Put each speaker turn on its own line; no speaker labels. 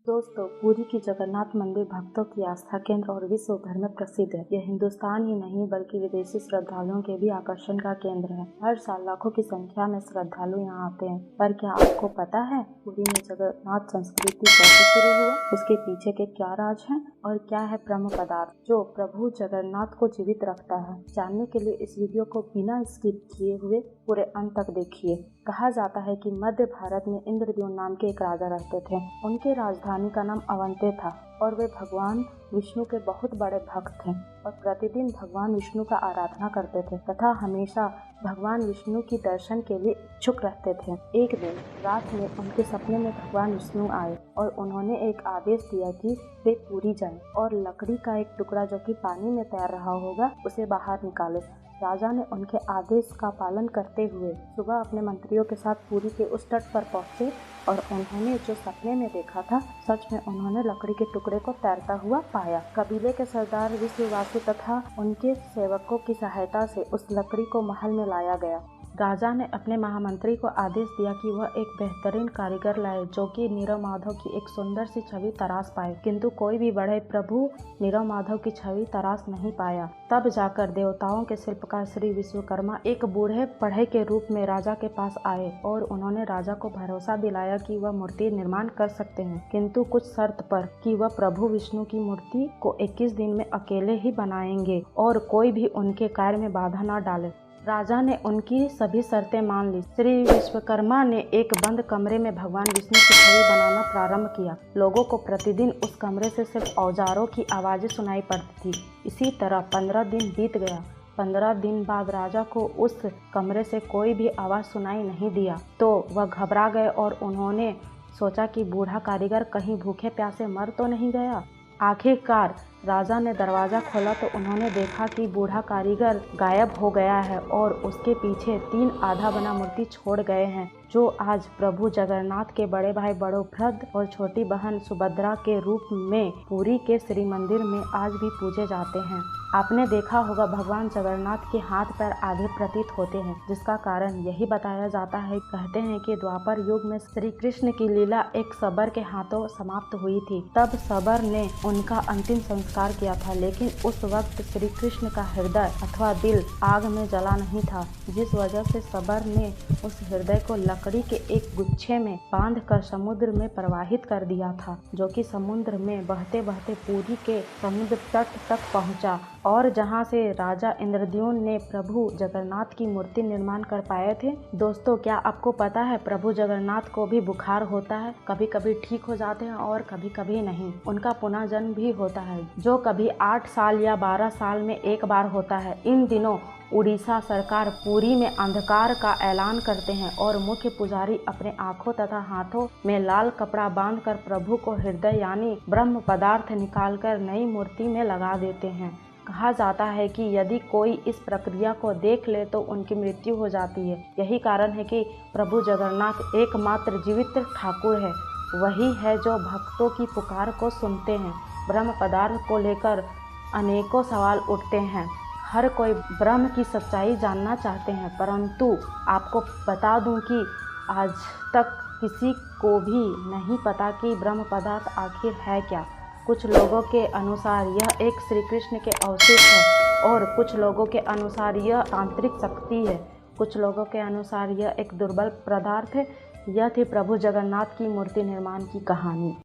दोस्तों, पुरी की जगन्नाथ मंदिर भक्तों की आस्था केंद्र और विश्व भर में प्रसिद्ध है। यह हिंदुस्तान ही नहीं बल्कि विदेशी श्रद्धालुओं के भी आकर्षण का केंद्र है। हर साल लाखों की संख्या में श्रद्धालु यहाँ आते हैं। पर क्या आपको पता है पुरी में जगन्नाथ संस्कृति कैसे शुरू हुआ, उसके पीछे के क्या राज हैं और क्या है ब्रह्म पदार्थ जो प्रभु जगन्नाथ को जीवित रखता है। जानने के लिए इस वीडियो को बिना स्किप किए हुए पूरे अंत तक देखिए। कहा जाता है कि मध्य भारत में इंद्रद्युम्न नाम के एक राजा रहते थे। उनके राजधानी का नाम अवंती था और वे भगवान विष्णु के बहुत बड़े भक्त थे और प्रतिदिन भगवान विष्णु का आराधना करते थे तथा हमेशा भगवान विष्णु की दर्शन के लिए इच्छुक रहते थे। एक दिन रात में उनके सपने में भगवान विष्णु आए और उन्होंने एक आदेश दिया कि वे पुरी जाएं और लकड़ी का एक टुकड़ा जो कि पानी में तैर रहा होगा उसे बाहर निकाले। राजा ने उनके आदेश का पालन करते हुए सुबह अपने मंत्रियों के साथ पुरी के उस तट पर पहुंचे और उन्होंने जो सपने में देखा था सच में उन्होंने लकड़ी के टुकड़े को तैरता हुआ पाया। कबीले के सरदार विश्ववासु तथा उनके सेवकों की सहायता से उस लकड़ी को महल में लाया गया। राजा ने अपने महामंत्री को आदेश दिया कि वह एक बेहतरीन कारीगर लाए जो कि नीरव माधव की एक सुंदर सी छवि तराश पाए, किंतु कोई भी बड़े प्रभु नीरव माधव की छवि तराश नहीं पाया। तब जाकर देवताओं के शिल्पकार श्री विश्वकर्मा एक बूढ़े पढ़े के रूप में राजा के पास आए और उन्होंने राजा को भरोसा दिलाया कि वह मूर्ति निर्माण कर सकते हैं, किंतु कुछ शर्त पर कि वह प्रभु विष्णु की मूर्ति को 21 दिन में अकेले ही बनाएंगे और कोई भी उनके कार्य में बाधा न डाले। राजा ने उनकी सभी शर्तें मान ली। श्री विश्वकर्मा ने एक बंद कमरे में भगवान विष्णु की छवि बनाना प्रारंभ किया। लोगों को प्रतिदिन उस कमरे से सिर्फ औजारों की आवाज़ें सुनाई पड़ती थी। इसी तरह 15 दिन बीत गया। 15 दिन बाद राजा को उस कमरे से कोई भी आवाज़ सुनाई नहीं दिया तो वह घबरा गए और उन्होंने सोचा कि बूढ़ा कारीगर कहीं भूखे प्यासे मर तो नहीं गया। आखिरकार राजा ने दरवाज़ा खोला तो उन्होंने देखा कि बूढ़ा कारीगर गायब हो गया है और उसके पीछे 3 आधा बना मूर्ति छोड़ गए हैं जो आज प्रभु जगन्नाथ के बड़े भाई बड़ोभद्र और छोटी बहन सुभद्रा के रूप में पुरी के श्री मंदिर में आज भी पूजे जाते हैं। आपने देखा होगा भगवान जगन्नाथ के हाथ पैर आधे प्रतीत होते हैं, जिसका कारण यही बताया जाता है। कहते हैं कि द्वापर युग में श्री कृष्ण की लीला एक शबर के हाथों समाप्त हुई थी। तब शबर ने उनका अंतिम संस्कार किया था, लेकिन उस वक्त श्री कृष्ण का हृदय अथवा दिल आग में जला नहीं था, जिस वजह से शबर ने उस हृदय को लकड़ी के एक गुच्छे में बांधकर समुद्र में प्रवाहित कर दिया था, जो कि समुद्र में बहते बहते पुरी के समुद्र तट तक पहुंचा और जहां से राजा इंद्रद्युम्न ने प्रभु जगन्नाथ की मूर्ति निर्माण कर पाए थे। दोस्तों, क्या आपको पता है प्रभु जगन्नाथ को भी बुखार होता है, कभी कभी ठीक हो जाते हैं और कभी कभी नहीं। उनका पुनः जन्म भी होता है जो कभी 8 साल या 12 साल में एक बार होता है। इन दिनों उड़ीसा सरकार पुरी में अंधकार का ऐलान करते हैं और मुख्य पुजारी अपने आंखों तथा हाथों में लाल कपड़ा बांधकर प्रभु को हृदय यानी ब्रह्म पदार्थ निकालकर नई मूर्ति में लगा देते हैं। कहा जाता है कि यदि कोई इस प्रक्रिया को देख ले तो उनकी मृत्यु हो जाती है। यही कारण है कि प्रभु जगन्नाथ एकमात्र जीवित ठाकुर है। वही है जो भक्तों की पुकार को सुनते हैं। ब्रह्म पदार्थ को लेकर अनेकों सवाल उठते हैं। हर कोई ब्रह्म की सच्चाई जानना चाहते हैं, परंतु आपको बता दूं कि आज तक किसी को भी नहीं पता कि ब्रह्म पदार्थ आखिर है क्या। कुछ लोगों के अनुसार यह एक श्री कृष्ण के अवशेष है और कुछ लोगों के अनुसार यह तांत्रिक शक्ति है। कुछ लोगों के अनुसार यह एक दुर्बल पदार्थ है। यह थी प्रभु जगन्नाथ की मूर्ति निर्माण की कहानी।